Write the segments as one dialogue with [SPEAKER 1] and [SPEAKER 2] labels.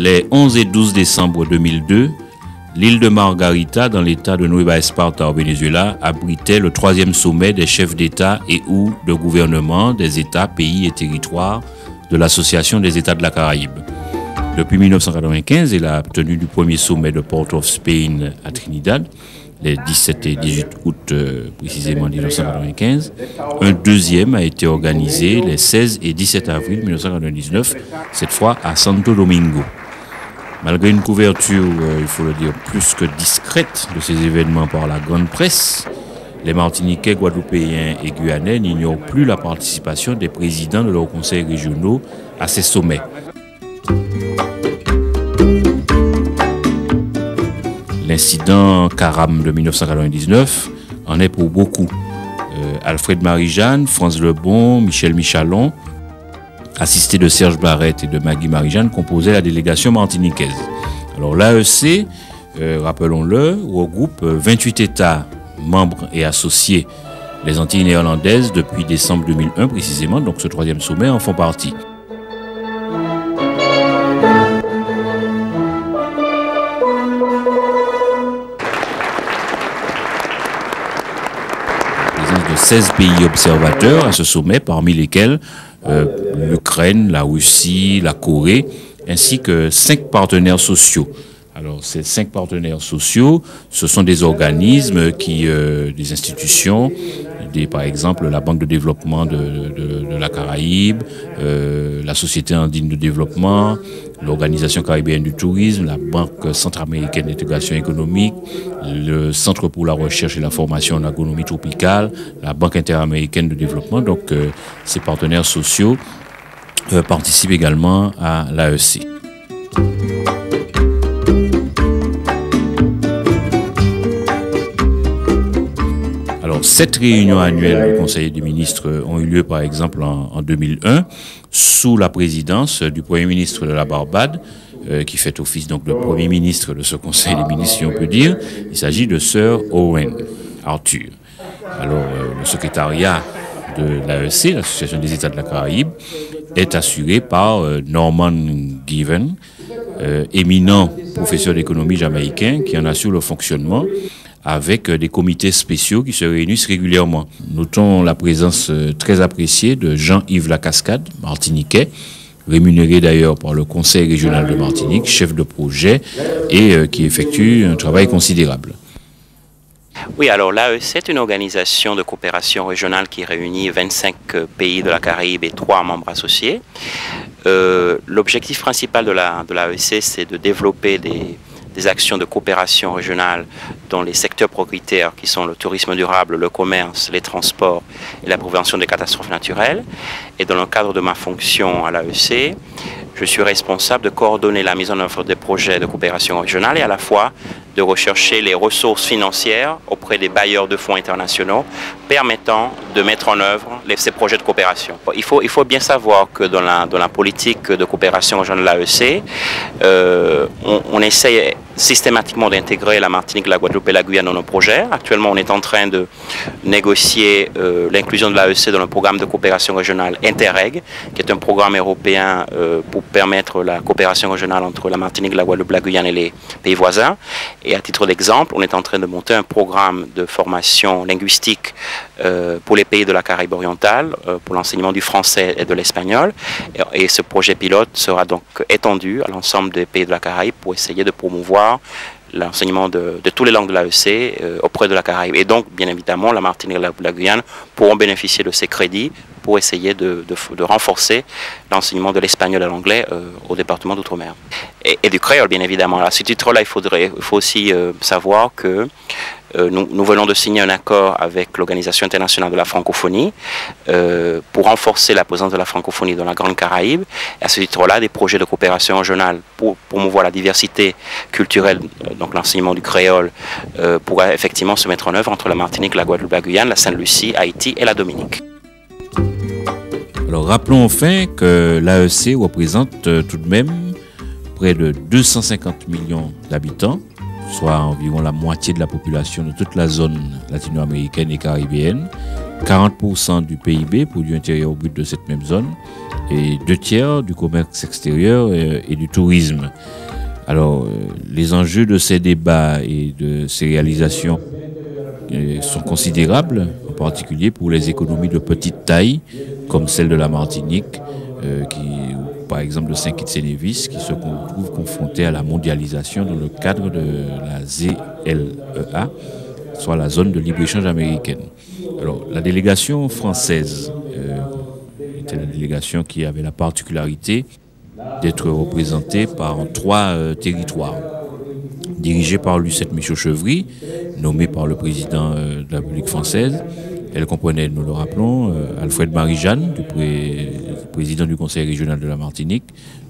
[SPEAKER 1] Les 11 et 12 décembre 2002, l'île de Margarita, dans l'état de Nueva Esparta au Venezuela, abritait le 3e sommet des chefs d'État et ou de gouvernement des États, pays et territoires de l'Association des États de la Caraïbe. Depuis 1995 et la tenue du premier sommet de Port of Spain à Trinidad, les 17 et 18 août précisément 1995, un deuxième a été organisé les 16 et 17 avril 1999, cette fois à Santo Domingo. Malgré une couverture, il faut le dire, plus que discrète de ces événements par la grande presse, les Martiniquais, Guadeloupéens et Guyanais n'ignorent plus la participation des présidents de leurs conseils régionaux à ces sommets. L'incident Caram de 1999 en est pour beaucoup. Alfred Marie-Jeanne, France Lebon, Michel Michalon, assisté de Serge Barrette et de Maggie Marie-Jeanne, composaient la délégation martiniquaise. Alors l'AEC, rappelons-le, regroupe 28 États membres et associés. Les Antilles néerlandaises, depuis décembre 2001 précisément, donc ce 3e sommet, en font partie. La présence de 16 pays observateurs à ce sommet, parmi lesquels l'Ukraine, la Russie, la Corée, ainsi que 5 partenaires sociaux. Alors ces 5 partenaires sociaux, ce sont des organismes des institutions, par exemple la Banque de développement de la Caraïbe, la Société andine de développement, l'Organisation caribéenne du tourisme, la Banque centra-américaine d'intégration économique, le Centre pour la recherche et la formation en agronomie tropicale, la Banque interaméricaine de développement. Donc ces partenaires sociaux participent également à l'AEC. Alors, 7 réunions annuelles du Conseil des ministres ont eu lieu, par exemple, en 2001, sous la présidence du Premier ministre de la Barbade, qui fait office donc de Premier ministre de ce Conseil des ministres, si on peut dire. Il s'agit de Sir Owen Arthur. Alors, le secrétariat de l'AEC, l'Association des États de la Caraïbe, est assuré par Norman Given, éminent professeur d'économie jamaïcain, qui en assure le fonctionnement, avec des comités spéciaux qui se réunissent régulièrement. Notons la présence très appréciée de Jean-Yves Lacascade, martiniquais, rémunéré d'ailleurs par le Conseil régional de Martinique, chef de projet, et qui effectue un travail considérable.
[SPEAKER 2] Oui, alors l'AEC est une organisation de coopération régionale qui réunit 25 pays de la Caraïbe et 3 membres associés. L'objectif principal de l'AEC, c'est de développer des actions de coopération régionale dans les secteurs prioritaires qui sont le tourisme durable, le commerce, les transports et la prévention des catastrophes naturelles. Et dans le cadre de ma fonction à l'AEC, je suis responsable de coordonner la mise en œuvre des projets de coopération régionale et à la fois de rechercher les ressources financières auprès des bailleurs de fonds internationaux permettant de mettre en œuvre ces projets de coopération. Il faut bien savoir que dans la politique de coopération régionale de l'AEC, on essaye systématiquement d'intégrer la Martinique, la Guadeloupe et la Guyane dans nos projets. Actuellement, on est en train de négocier l'inclusion de l'AEC dans le programme de coopération régionale Interreg, qui est un programme européen pour permettre la coopération régionale entre la Martinique, la Guadeloupe, la Guyane et les pays voisins. Et à titre d'exemple, on est en train de monter un programme de formation linguistique pour les pays de la Caraïbe orientale, pour l'enseignement du français et de l'espagnol. Et ce projet pilote sera donc étendu à l'ensemble des pays de la Caraïbe pour essayer de promouvoir l'enseignement de toutes les langues de l'AEC auprès de la Caraïbe. Et donc, bien évidemment, la Martinique et la Guyane pourront bénéficier de ces crédits pour essayer de renforcer l'enseignement de l'espagnol et de l'anglais au département d'Outre-mer. Et du créole, bien évidemment. À ce titre-là, il faut aussi savoir que nous venons de signer un accord avec l'Organisation internationale de la francophonie pour renforcer la présence de la francophonie dans la Grande Caraïbe. Et à ce titre-là, des projets de coopération régionale pour promouvoir la diversité culturelle, donc l'enseignement du créole, pourra effectivement se mettre en œuvre entre la Martinique, la Guadeloupe, la Guyane, la Sainte-Lucie, Haïti et la Dominique.
[SPEAKER 1] Alors rappelons enfin que l'AEC représente tout de même près de 250 millions d'habitants, soit environ la moitié de la population de toute la zone latino-américaine et caribéenne, 40% du PIB, produit intérieur brut de cette même zone, et 2/3 du commerce extérieur et du tourisme. Alors, les enjeux de ces débats et de ces réalisations sont considérables, en particulier pour les économies de petite taille, comme celle de la Martinique, ou par exemple de Saint-Kitts-et-Nevis, qui se trouve confronté à la mondialisation dans le cadre de la ZLEA, soit la zone de libre-échange américaine. Alors, la délégation française était la délégation qui avait la particularité d'être représentée par 3 territoires, dirigés par Lucette Michaud-Chevry, nommée par le président de la République française. Elle comprenait, nous le rappelons, Alfred Marie-Jeanne, président du Conseil régional de la Martinique,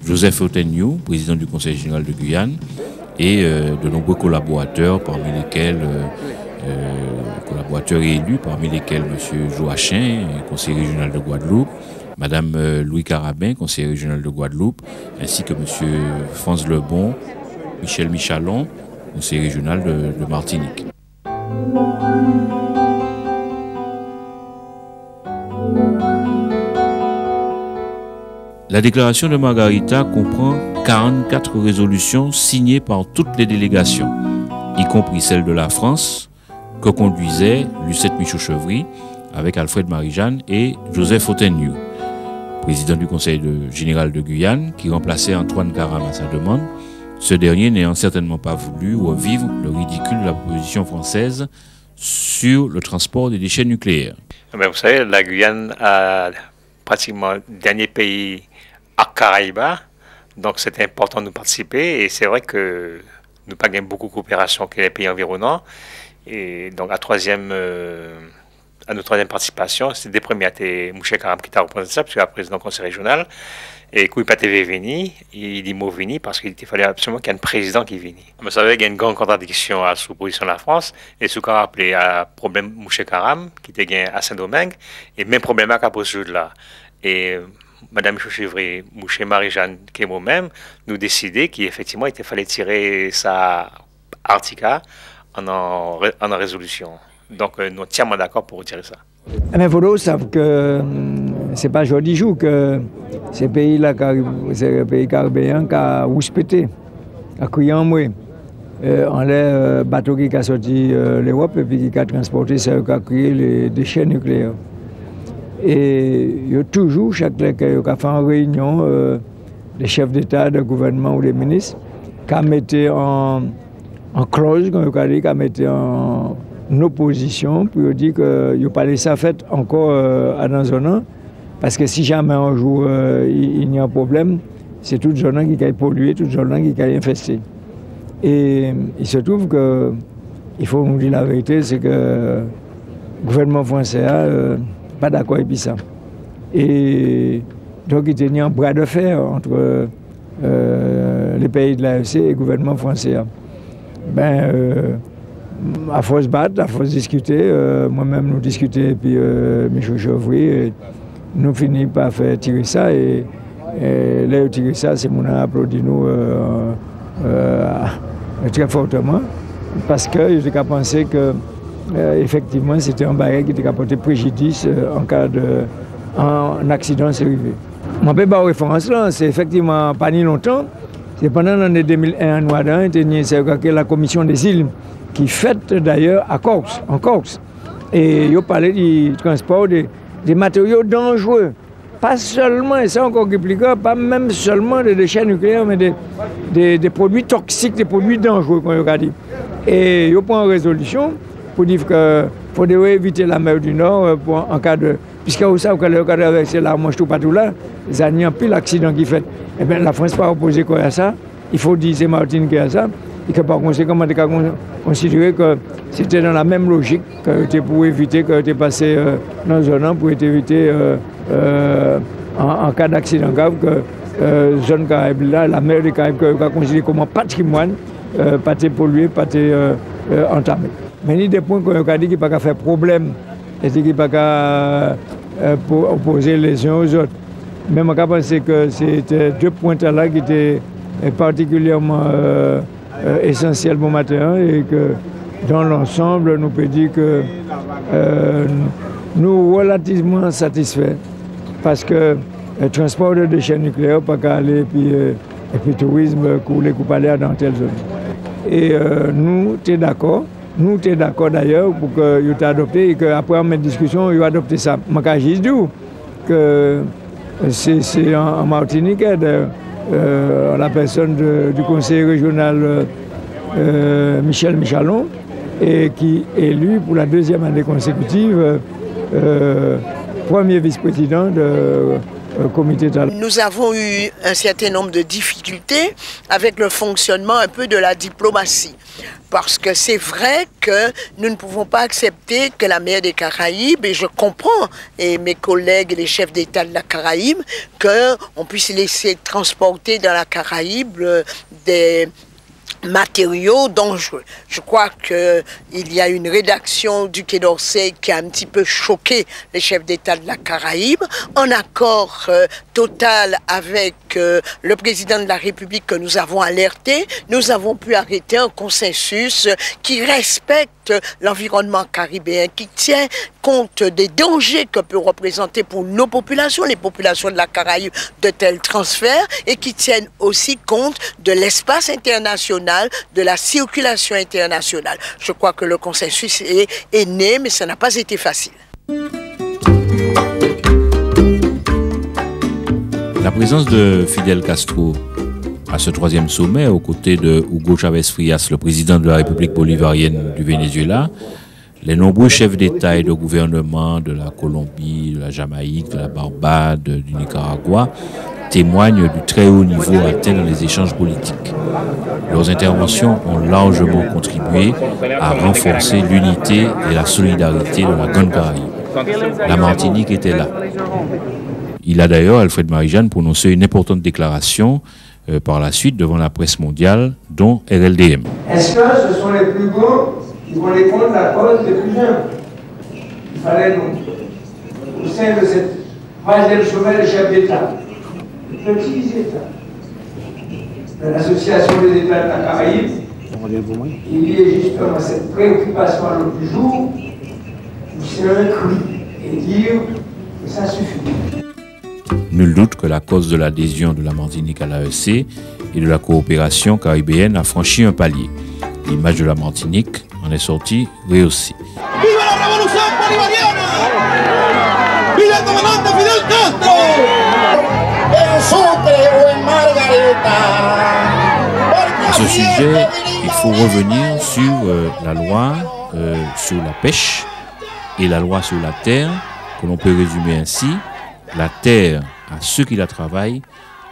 [SPEAKER 1] Joseph Oteniou, président du Conseil général de Guyane, et de nombreux collaborateurs, parmi lesquels collaborateurs élus, parmi lesquels M. Joachim, conseiller régional de Guadeloupe, Mme Louis Carabin, conseiller régional de Guadeloupe, ainsi que M. Franz Lebon, Michel Michalon, conseiller régional de Martinique. La déclaration de Margarita comprend 44 résolutions signées par toutes les délégations, y compris celle de la France, que conduisait Lucette Michaud-Chevry avec Alfred Marie-Jeanne et Joseph Oteniou, président du Conseil général de Guyane, qui remplaçait Antoine Karam à sa demande, ce dernier n'ayant certainement pas voulu revivre le ridicule de la proposition française sur le transport des déchets nucléaires.
[SPEAKER 3] Mais vous savez, la Guyane a pratiquement le dernier pays à Caraïbes, donc c'est important de participer, et c'est vrai que nous pas gagnons beaucoup de coopération avec les pays environnants, et donc à notre troisième participation, c'est des premiers à Mouché Karam qui t'a représenté ça, parce qu'il est président du conseil régional, et quand il pas venu, il dit mot venu parce qu'il fallait absolument qu'il y ait un président qui vienne. Vous savez qu'il y a une grande contradiction à sous position de la France, et ce qu'on a appelé à problème Mouché Karam, qui était gagné à Saint-Domingue, et même problème à posé là. Et Madame Michaud-Chevry, Mouché Marie-Jeanne, qui est moi-même, nous décider qu'effectivement il fallait tirer ça article en résolution. Donc nous sommes entièrement d'accord pour retirer ça.
[SPEAKER 4] Mais il faut savoir que ce n'est pas aujourd'hui jour que ces pays-là, ces pays caribéens, qui ont respecté, qui ont crié en moi. On les bateaux qui ont sorti l'Europe et puis qui ont transporté, c'est qui ont créé les déchets nucléaires. Et il y a toujours, chaque fois qu'il y a fait une réunion, les chefs d'État, de gouvernement ou les ministres, qui mettaient en clause, qui mettaient en opposition pour dire qu'il n'y a pas laissé ça fait encore à dans zone, parce que si jamais un jour il y a un problème, c'est toute zone qui a pollué, toute zone qui a infesté. Et il se trouve que, il faut nous dire la vérité, c'est que le gouvernement français n'est pas d'accord avec ça. Et donc il était en bras de fer entre les pays de l'AEC et le gouvernement français. À force de battre, à force de discuter, moi-même nous discuter, et puis Michaud-Chevry, nous finissons par faire tirer ça, et là, tirer ça, c'est mon applaudi nous très fortement, parce que j'ai pensé que effectivement c'était un barrière qui était apporté préjudice en cas d'un accident c'est arrivé. Mon pays par référence là, c'est effectivement pas ni longtemps, c'est pendant l'année 2001 à Noadan, c'est la commission des îles qui fête d'ailleurs à Corse, en Corse. Et il parlait du transport des matériaux dangereux. Pas seulement, et c'est encore compliqué, pas même seulement des déchets nucléaires, mais des produits toxiques, des produits dangereux, comme on a dit. Et il prend une résolution pour dire qu'il faudrait éviter la mer du Nord en cas de... Puisque vous savez que le cas de la Manche tout partout là, ça n'y a plus l'accident qui fait. Eh bien, la France n'a pas opposé quoi à ça. Il faut dire c'est Martine qui a ça. Et que par conséquent, on a considéré que c'était dans la même logique que pour éviter que tu passé dans la zone pour éviter en cas d'accident grave que zone Caraïbe là, la mer des Caraïbes qu'on considère comme un patrimoine, pas pollué, pas entamé. Mais il y a des points qu'on a dit qu'il n'y a pas faire problème et qu'il n'y a pas opposer les uns aux autres. Mais on a pensé que c'était 2 points là qui étaient particulièrement essentiel pour matin, et que dans l'ensemble, nous pouvons dire que nous relativement satisfaits, parce que transport de déchets nucléaires, pas qu'à aller, et puis tourisme, couler, aller dans telle zone. Et nous, tu es d'accord. Nous, tu es d'accord d'ailleurs pour que vous adopté et qu'après notre discussion, vous adopté ça. Je dis que c'est en Martinique, la personne du conseiller régional Michel Michalon, et qui est élu pour la 2e année consécutive premier vice-président de comité talent.
[SPEAKER 5] Nous avons eu un certain nombre de difficultés avec le fonctionnement un peu de la diplomatie. Parce que c'est vrai que nous ne pouvons pas accepter que la mer des Caraïbes, et je comprends, et mes collègues et les chefs d'État de la Caraïbe, qu'on puisse laisser transporter dans la Caraïbe des matériaux dangereux. Je crois qu'il y a une rédaction du Quai d'Orsay qui a un petit peu choqué les chefs d'État de la Caraïbe, en accord total avec le président de la République que nous avons alerté. Nous avons pu arrêter un consensus qui respecte l'environnement caribéen, qui tient compte des dangers que peut représenter pour nos populations, les populations de la Caraïbe, de tels transferts, et qui tiennent aussi compte de l'espace international, de la circulation internationale. Je crois que le consensus est né, mais ça n'a pas été facile.
[SPEAKER 1] La présence de Fidel Castro à ce 3e sommet, aux côtés de Hugo Chávez Frías, le président de la République bolivarienne du Venezuela, les nombreux chefs d'État et de gouvernement de la Colombie, de la Jamaïque, de la Barbade, du Nicaragua témoignent du très haut niveau atteint dans les échanges politiques. Leurs interventions ont largement contribué à renforcer l'unité et la solidarité de la Grande Caraïbe. La Martinique était là. Il a d'ailleurs, Alfred Marie-Jeanne, prononcé une importante déclaration par la suite devant la presse mondiale, dont RLDM.
[SPEAKER 4] Est-ce que ce sont les plus grands qui vont défendre la cause des plus jeunes? Il fallait donc, au sein de cette 3e sommet des chefs d'État, les petits États, de l'Association des États de la Caraïbe, il y ait justement cette préoccupation à l'ordre du jour, pousser un cri et dire que ça suffit.
[SPEAKER 1] Nul doute que la cause de l'adhésion de la Martinique à l'AEC et de la coopération caribéenne a franchi un palier. L'image de la Martinique en est sortie rehaussée.
[SPEAKER 6] ¡Viva la revolución bolivariana! ¡Viva el comandante Fidel Castro! En Sucre o en Margarita.
[SPEAKER 1] À ce sujet, il faut revenir sur la loi sur la pêche et la loi sur la terre, que l'on peut résumer ainsi: la terre à ceux qui la travaillent,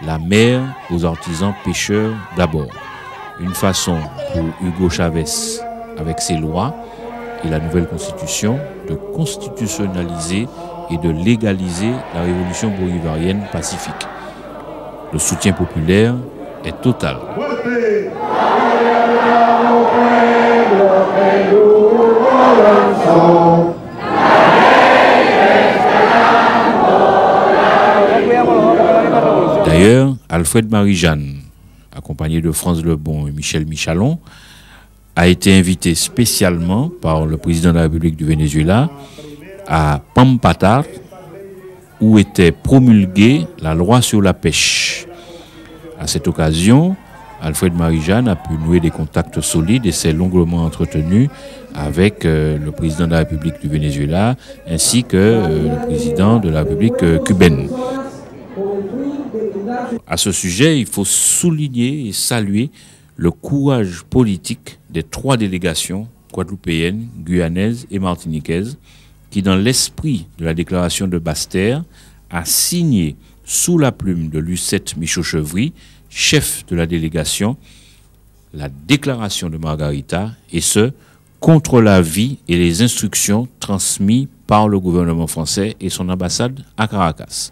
[SPEAKER 1] la mer aux artisans pêcheurs d'abord. Une façon pour Hugo Chavez, avec ses lois et la nouvelle constitution, de constitutionnaliser et de légaliser la révolution bolivarienne pacifique. Le soutien populaire est total. D'ailleurs, Alfred Marie-Jeanne, accompagné de France Lebon et Michel Michalon, a été invité spécialement par le président de la République du Venezuela à Pampatar, où était promulguée la loi sur la pêche. À cette occasion, Alfred Marie-Jeanne a pu nouer des contacts solides et s'est longuement entretenu avec le président de la République du Venezuela ainsi que le président de la République cubaine. À ce sujet, il faut souligner et saluer le courage politique des 3 délégations guadeloupéennes, guyanaises et martiniquaises qui, dans l'esprit de la déclaration de Basse-Terre, a signé sous la plume de Lucette Michaud-Chevry, chef de la délégation, la déclaration de Margarita, et ce, contre l'avis et les instructions transmises par le gouvernement français et son ambassade à Caracas.